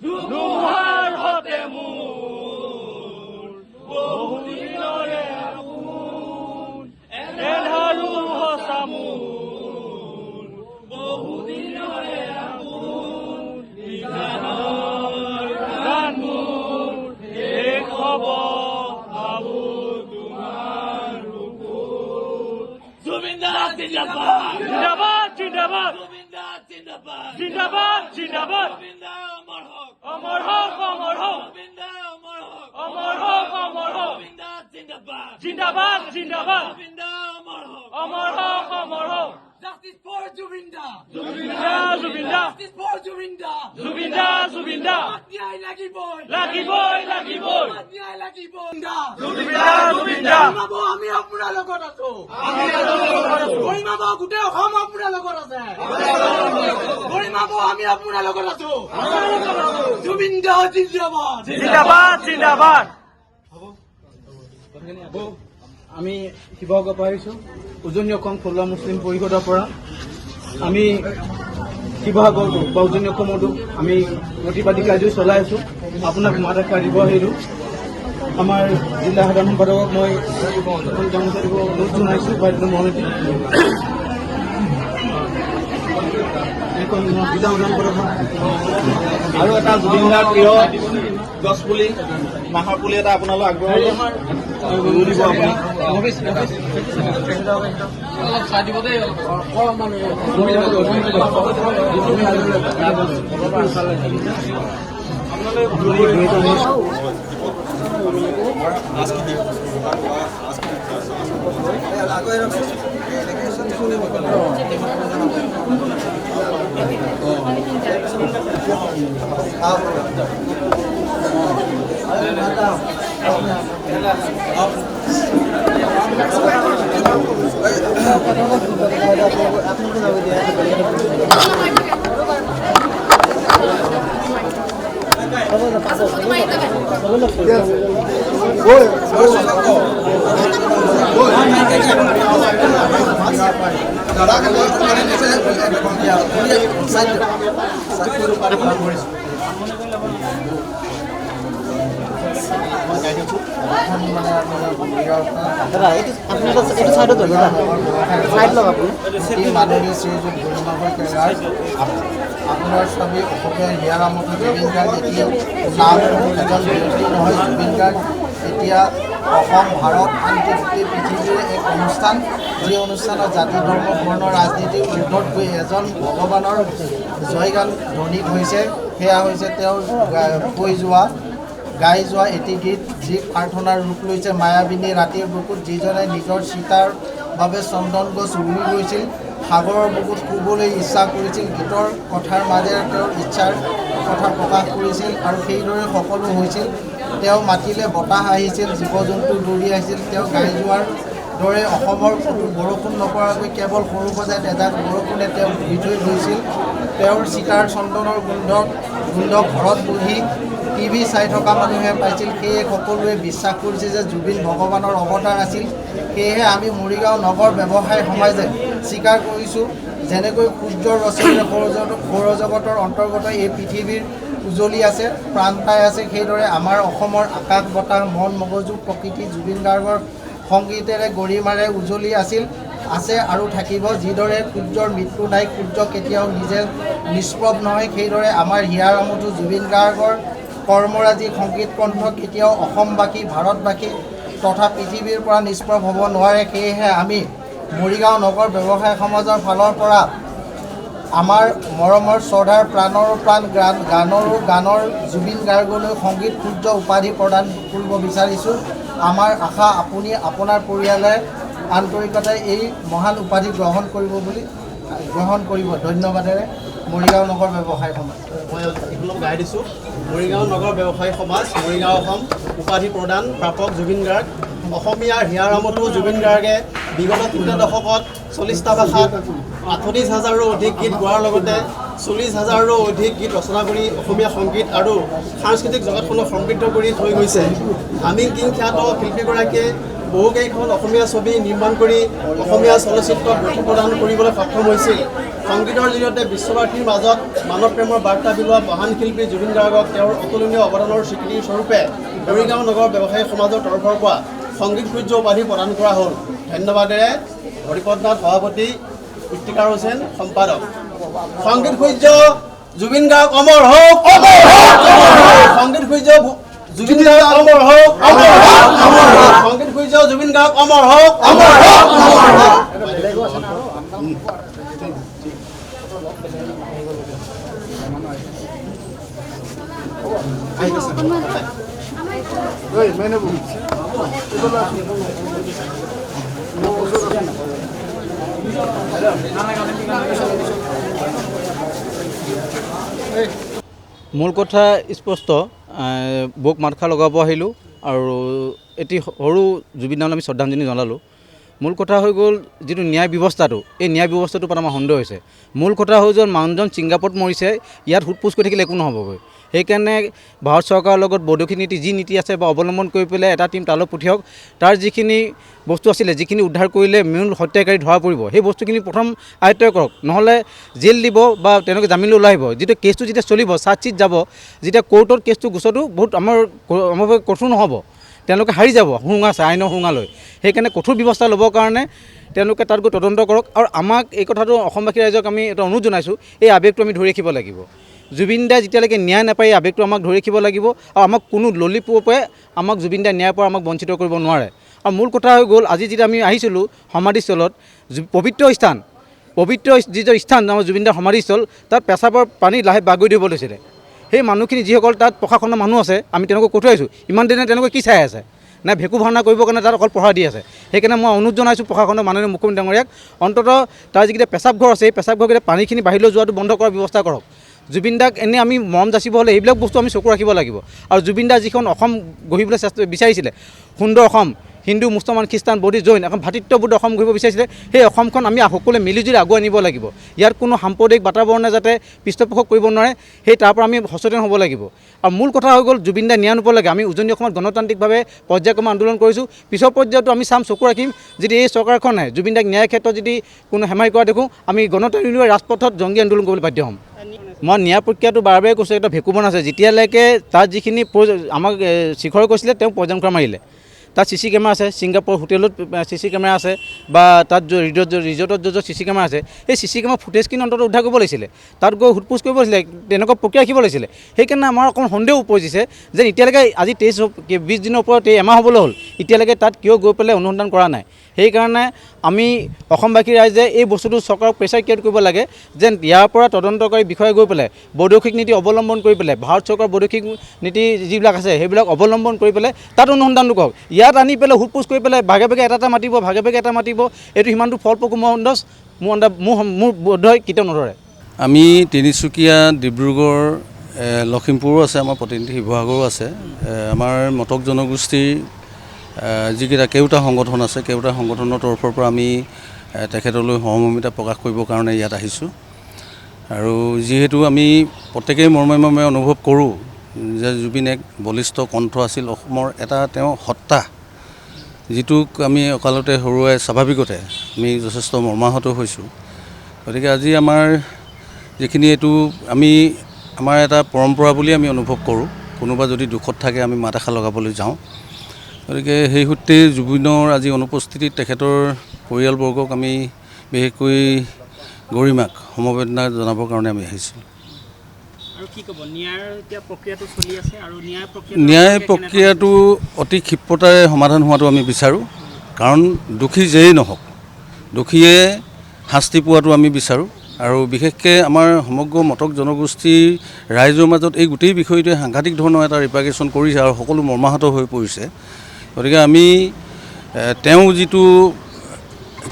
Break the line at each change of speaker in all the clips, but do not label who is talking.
ধুমুহাৰ হতে মোৰ বহুদিনৰে আপোন এন্ধাৰো সঁচা মোৰ বহুদিনৰে আপোন নিজানৰ গান মোৰ শেষ হ'ব ভাবো তোমাৰ বুকুত জুবিন দা জিন্দাবাদ জিন্দাবাদ জিন্দাবাদ জিন্দাবাদ জিন্দাবাদ অমৰ হক অমৰ হক অমৰ হক অমৰ হক জিন্দাবাদ জিন্দাবাদ অমৰ হক অমৰ হক
Justice for Jubinda!
জুবিনদা জুবিনদা
Justice for Jubinda!
জুবিনদা জুবিনদা
Matnyai lagi boy!
লাগিবই লাগিবই
Matnyai lagi boy!
জুবিনদা জুবিনদা
Mabo ami apuna logot aso! Gori mabo gute hom apuna logot ase! Gori mabo ami apuna logot aso! Jubinda jindabad!
জিন্দাবাদ জিন্দাবাদ
আমি শিৱসাগৰ পৰা আহিছোঁ উজনি অসম থলুৱা মুছলিম পৰিষদৰ পৰা আমি শিৱসাগৰ বা উজনি অসমতো আমি প্ৰতিবাদী কাৰ্য চলাই আছোঁ আপোনাক মাত এষাৰ দিব আহিলোঁ আমাৰ জিলা সাধাৰণ সম্পাদকক মই অনুৰোধ জনাইছোঁ বাইদেউ মহন্তি
আৰু এটা জুবিন দাৰ প্ৰিয় গছপুলি মাহৰ পুলি এটা আপোনালোক আগ্ৰহ দিব আপুনি
আপোনাৰ ছবি অসমীয়া হিয়াৰামতো জুবিন গাৰ্গ এতিয়াও নাম এজন ব্যক্তি নহয় জুবিন গাৰ্গ এতিয়া অসম ভাৰত আনকি গোটেই পৃথিৱীৰ এক অনুষ্ঠান যি অনুষ্ঠানত জাতি ধৰ্ম বৰ্ণ ৰাজনীতিৰ ঊৰ্ধত গৈ এজন ভগৱানৰ জয়গান ধ্বনিত হৈছে সেয়া হৈছে তেওঁৰ গাই যোৱা এটি গীত যি প্ৰাৰ্থনাৰ ৰূপ লৈছে মায়াবিনী ৰাতিৰ বুকুত যিজনে নিজৰ চিতাৰ বাবে চন্দন গছ ৰুই গৈছিল সাগৰৰ বুকুত শুবলৈ ইচ্ছা কৰিছিল গীতৰ কথাৰ মাজেৰে তেওঁৰ ইচ্ছাৰ কথা প্ৰকাশ কৰিছিল আৰু সেইদৰে সকলো হৈছিল তেওঁ মাতিলে বতাহ আহিছিল জীৱ জন্তু দৌৰি আহিছিল তেওঁ গাই যোৱাৰ দৰে অসমৰ ক'তো বৰষুণ নপৰাকৈ কেৱল সৰু সজাত এজাক বৰষুণে তেওঁ ধুই থৈ গৈছিল তেওঁৰ চিতাৰ চন্দনৰ গোন্ধ ঘৰত বহি টিভি চাই থকা মানুহে পাইছিল সেয়ে সকলোৱে বিশ্বাস কৰিছে যে জুবিন ভগৱানৰ অৱতাৰ আছিল সেয়েহে আমি মৰিগাঁও নগৰ ব্যৱসায় সমাজে স্বীকাৰ কৰিছোঁ যেনেকৈ সূৰ্যৰ ৰশ্মিৰে সৌৰজগতৰ অন্তৰ্গত এই পৃথিৱীৰ উজলি আছে প্ৰাণ পাই আছে সেইদৰে আমাৰ অসমৰ আকাশ বতাহ মন মগজু প্ৰকৃতি জুবিন গাৰ্গৰ সংগীতেৰে গৰিমাৰে উজলি আছে আৰু থাকিব যিদৰে সূৰ্যৰ মৃত্যু নাই সূৰ্য কেতিয়াও নিজে নিষ্প্ৰভ নহয় সেইদৰে আমাৰ হিয়াৰামতো জুবিন গাৰ্গৰ কৰ্মৰাজি সংগীত কণ্ঠ কেতিয়াও অসমবাসী ভাৰতবাসী তথা পৃথিৱীৰ পৰা নিষ্প্ৰভ হ'ব নোৱাৰে সেয়েহে আমি মৰিগাঁও নগৰ ব্যৱসায় সমাজৰ ফালৰ পৰা আমাৰ মৰমৰ শ্ৰদ্ধাৰ প্ৰাণৰ প্ৰাণ গানৰ জুবিন গাৰ্গলৈ সংগীত সূৰ্য উপাধি প্ৰদান কৰিব বিচাৰিছোঁ আমাৰ আশা আপুনি আপোনাৰ পৰিয়ালে আন্তৰিকতাই এই মহান উপাধি গ্ৰহণ কৰিব ধন্যবাদেৰে মৰিগাঁও নগৰ ব্যৱসায় সমাজ
মই এইখনক গাই দিছোঁ মৰিগাঁও নগৰ ব্যৱসায়ী সমাজ মৰিগাঁও অসম উপাধি প্ৰদান প্ৰাপক জুবিন গাৰ্গ অসমীয়াৰ হিয়াৰামতো জুবিন গাৰ্গে বিগত ৩ দশকত 40টা ভাষাত 48,000ৰো অধিক গীত গোৱাৰ লগতে 40,000ৰো অধিক গীত ৰচনা কৰি অসমীয়া সংগীত আৰু সাংস্কৃতিক জগতখনক সমৃদ্ধ কৰি থৈ গৈছে আমিন কিং খ্যাত শিল্পীগৰাকীয়ে বহুকেইখন অসমীয়া ছবি নিৰ্মাণ কৰি অসমীয়া চলচ্চিত্ৰক গতি প্ৰদান কৰিবলৈ সক্ষম হৈছিল সংগীতৰ জৰিয়তে বিশ্ববাসীৰ মাজত মানৱ প্ৰেমৰ বাৰ্তা বিলোৱা মহান শিল্পী জুবিন গাৰ্গক তেওঁৰ অতুলনীয় অৱদানৰ স্বীকৃতিৰ স্বৰূপে মৰিগাঁও নগৰ ব্যৱসায়ী সমাজৰ তৰফৰ পৰা সংগীত সূৰ্য উপাধি প্ৰদান কৰা হ'ল। ধন্যবাদেৰে হৰিপদ নাথ সভাপতি, ইফতিকাৰ হোসেন সম্পাদক। সংগীত সূৰ্য জুবিন গাৰ্গ অমৰ হওক, সংগীত সূৰ্য জুবিন গাৰ্গ অমৰ হওক, সংগীত সূৰ্য জুবিন গাৰ্গ অমৰ হওক।
মূল কথা স্পষ্ট, বৌক মাতষাৰ লগাব আহিলোঁ আৰু এটি সৰু জুবিন দালৈ আমি শ্ৰদ্ধাঞ্জলি জনালোঁ। মূল কথা হৈ গ'ল যিটো ন্যায় ব্যৱস্থাটো, এই ন্যায় ব্যৱস্থাটোৰ ওপৰত আমাৰ সন্দেহ হৈছে। মূল কথা হৈ গ'ল মানুহজন ছিংগাপুৰত মৰিছে, ইয়াত সোধ-পোছ কৰি থাকিলে একো নহ'বগৈ। সেইকাৰণে ভাৰত চৰকাৰৰ লগত বৈদেশিক নীতি যি নীতি আছে বা অৱলম্বন কৰি পেলাই এটা টীম তালৈ পঠিয়াওক। তাৰ যিখিনি বস্তু আছিলে, যিখিনি উদ্ধাৰ কৰিলে মূল হত্যাকাৰী ধৰা পৰিব, সেই বস্তুখিনি প্ৰথম আয়ত্ব কৰক, নহ'লে জেল দিব বা তেওঁলোকে জামিনলৈ ওলাই আহিব। যিটো কেছটো যেতিয়া চলিব, চাৰ্জশ্বিট যাব, যেতিয়া কোৰ্টত কেছটো গোচৰটো বহুত আমাৰ কঠোৰ নহ'ব, তেওঁলোকে হাৰি যাব সুৰুঙা আছে, আইনৰ সুৰুঙালৈ। সেইকাৰণে কঠোৰ ব্যৱস্থা ল'বৰ কাৰণে তেওঁলোকে তাত গৈ তদন্ত কৰক। আৰু আমাক এই কথাটো অসমবাসী ৰাইজক আমি এটা অনুৰোধ জনাইছোঁ, এই আৱেগটো আমি ধৰি ৰাখিব লাগিব। জুবিন দাই যেতিয়ালৈকে ন্যায় নাপায়, এই আৱেগটো আমাক ধৰি ৰাখিব লাগিব। আৰু আমাক কোনো ললিপপে আমাক জুবিন দাই ন্যায়ৰ পৰা আমাক বঞ্চিত কৰিব নোৱাৰে। আৰু মূল কথা হৈ গ'ল, আজি যেতিয়া আমি আহিছিলোঁ সমাধিস্থলত, পবিত্ৰ যিটো স্থান আমাৰ জুবিন দাৰ সমাধিস্থল, তাত পেচাবৰ পানী লাহে বাগৰি দিব লৈছিলে। সেই মানুহখিনি যিসকল তাত প্ৰশাসনৰ মানুহ আছে, আমি তেওঁলোকক কৈ থৈ আহিছোঁ। ইমান দিনে তেওঁলোকে কি চাই আছে? না ভেকু ভাওনা কৰিবৰ কাৰণে তাত অকল পঢ়া দি আছে। সেইকাৰণে মই অনুৰোধ জনাইছোঁ প্ৰশাসনৰ মাননীয় মুখ্যমন্ত্ৰী ডাঙৰীয়াক, অন্ততঃ তাৰ যিকেইটা পেচাবঘৰ আছে, এই পেচাবঘৰকেইটা পানীখিনি বাহিৰলৈ যোৱাটো বন্ধ কৰাৰ ব্যৱস্থা কৰক। জুবিন দাক এনেই আমি মৰম যাচিব হ'লে এইবিলাক বস্তু আমি চকু ৰাখিব লাগিব। আৰু জুবিন দা যিখন অসম গঢ়িবলৈ বিচাৰিছিলে, সুন্দৰ অসম, হিন্দু, মুছলমান, খ্ৰীষ্টান, বৌদ্ধিষ্ট, জৈন, এখন ভাতৃত্ববোধ অসম গঢ়িব বিচাৰিছিলে, সেই অসমখন আমি সকলোৱে মিলিজুলি আগুৱাই নিব লাগিব। ইয়াত কোনো সাম্প্ৰদায়িক বাতাবৰণে যাতে পৃষ্ঠপোষক কৰিব নোৱাৰে, সেই তাৰ পৰা আমি সচেতন হ'ব লাগিব। আৰু মূল কথা হৈ গ'ল, জুবিন দাই ন্যায় নোপোৱালৈকে আমি উজনি অসমত গণতান্ত্ৰিকভাৱে পৰ্যায়ক্ৰমে আন্দোলন কৰিছোঁ। পিছৰ পৰ্যায়তো আমি চাম, চকু ৰাখিম। যদি এই চৰকাৰখনে জুবিন দাক ন্যায়ৰ ক্ষেত্ৰত যদি কোনো হেমাই কৰা দেখোঁ, আমি গণতান্ত্ৰিক ৰাজপথত জংগী আন্দোলন কৰিবলৈ বাধ্য হ'ম। মই ন্যায় প্ৰক্ৰিয়াটো বাৰে বাৰে কৈছোঁ, এটা ভেকুবন আছে। যেতিয়ালৈকে তাত যিখিনি আমাক শিখৰে কৈছিলে, তেওঁ পৰ্যায়ক্ৰম মাৰিলে। তাত CC কেমেৰা আছে, ছিংগাপুৰ হোটেলত CC কেমেৰা আছে, বা তাত ৰিজৰ্টত য'ত CC কেমেৰা আছে, সেই CC কেমেৰা ফুটেজখিনি অন্তত উদ্ধাৰ কৰিব লাগিছিলে। তাত গৈ সোধ-পোছ কৰিব লাগিছিলে, তেনেকুৱা প্ৰক্ৰিয়া ৰাখিব লাগিছিলে। সেইকাৰণে আমাৰ অকণ সন্দেহ উপজিছে যে এতিয়ালৈকে আজি 20 দিনৰ ওপৰত এমাহ হ'বলৈ হ'ল, এতিয়ালৈকে তাত কিয় গৈ পেলাই অনুসন্ধান কৰা নাই। সেইকাৰণে আমি অসমবাসী ৰাইজে এই বস্তুটো চৰকাৰক প্ৰেছাৰ ক্ৰিয়েট কৰিব লাগে, যেন ইয়াৰ পৰা তদন্তকাৰী বিষয়ে গৈ পেলাই বৈদেশিক নীতি অৱলম্বন কৰি পেলাই, ভাৰত চৰকাৰৰ বৈদেশিক নীতি যিবিলাক আছে সেইবিলাক অৱলম্বন কৰি পেলাই তাত অনুসন্ধানটো কৰক। ইয়াত আনি পেলাই সোধ-পোছ কৰি পেলাই ভাগে ভাগে এটা মাতিব, এইটো সিমানটো ফলপ্ৰসূ মোৰ বোধ হয় কেতিয়াও নধৰে।
আমি তিনিচুকীয়া, ডিব্ৰুগড়, লখিমপুৰো আছে, আমাৰ প্ৰতিনিধি শিৱসাগৰো আছে। আমাৰ মটক জনগোষ্ঠীৰ যিকেইটা কেওটা সংগঠন আছে, কেওটা সংগঠনৰ তৰফৰ পৰা আমি তেখেতলৈ সহমৰ্মিতা প্ৰকাশ কৰিবৰ কাৰণে ইয়াত আহিছোঁ। আৰু যিহেতু আমি প্ৰত্যেকেই মৰ্মে অনুভৱ কৰোঁ যে জুবিন এক বলিষ্ঠ কণ্ঠ আছিল, অসমৰ এটা তেওঁ সত্তা, যিটোক আমি অকালতে হেৰুৱাই স্বাভাৱিকতে আমি যথেষ্ট মৰ্মাহত হৈছোঁ। গতিকে আজি আমাৰ যিখিনি এইটো আমাৰ এটা পৰম্পৰা বুলি আমি অনুভৱ কৰোঁ। কোনোবা যদি দুখত থাকে আমি মাত এষাৰ লগাবলৈ যাওঁ। গতিকে সেই সূত্ৰে জুবিনৰ আজি অনুপস্থিতিত তেখেতৰ পৰিয়ালবৰ্গক আমি বিশেষকৈ গৰিমাক সমবেদনা জনাবৰ কাৰণে আমি আহিছিলোঁ। ন্যায় প্ৰক্ৰিয়াটো অতি ক্ষিপ্ৰতাৰে সমাধান হোৱাটো আমি বিচাৰোঁ। কাৰণ দোষী যেই নহওক, দোষীয়ে শাস্তি পোৱাটো আমি বিচাৰোঁ। আৰু বিশেষকৈ আমাৰ সমগ্ৰ মটক জনগোষ্ঠীৰ ৰাইজৰ মাজত এই গোটেই বিষয়টোৱে সাংঘাতিক ধৰণৰ এটা ৰিপাৰ্কেশ্যন কৰিছে আৰু সকলো মৰ্মাহত হৈ পৰিছে। গতিকে আমি তেওঁ যিটো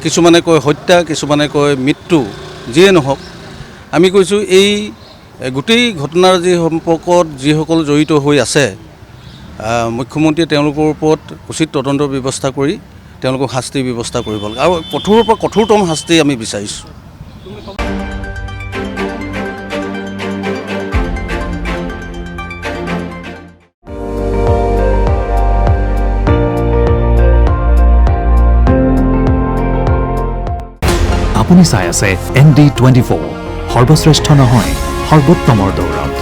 কিছুমানে কয় হত্যা, কিছুমানে কয় মৃত্যু, যিয়ে নহওক, আমি কৈছোঁ এই গোটেই ঘটনাৰ যি সম্পৰ্কত যিসকল জড়িত হৈ আছে, মুখ্যমন্ত্ৰীয়ে তেওঁলোকৰ ওপৰত উচিত তদন্তৰ ব্যৱস্থা কৰি তেওঁলোকক শাস্তিৰ ব্যৱস্থা কৰিব লাগে। আৰু কঠোৰৰ পৰা কঠোৰতম শাস্তি আমি বিচাৰিছোঁ।
আপুনি আপুনি চাই আছে ND24 সৰ্বশ্ৰেষ্ঠ নহয় সৰ্বোত্তমৰ দৌৰত।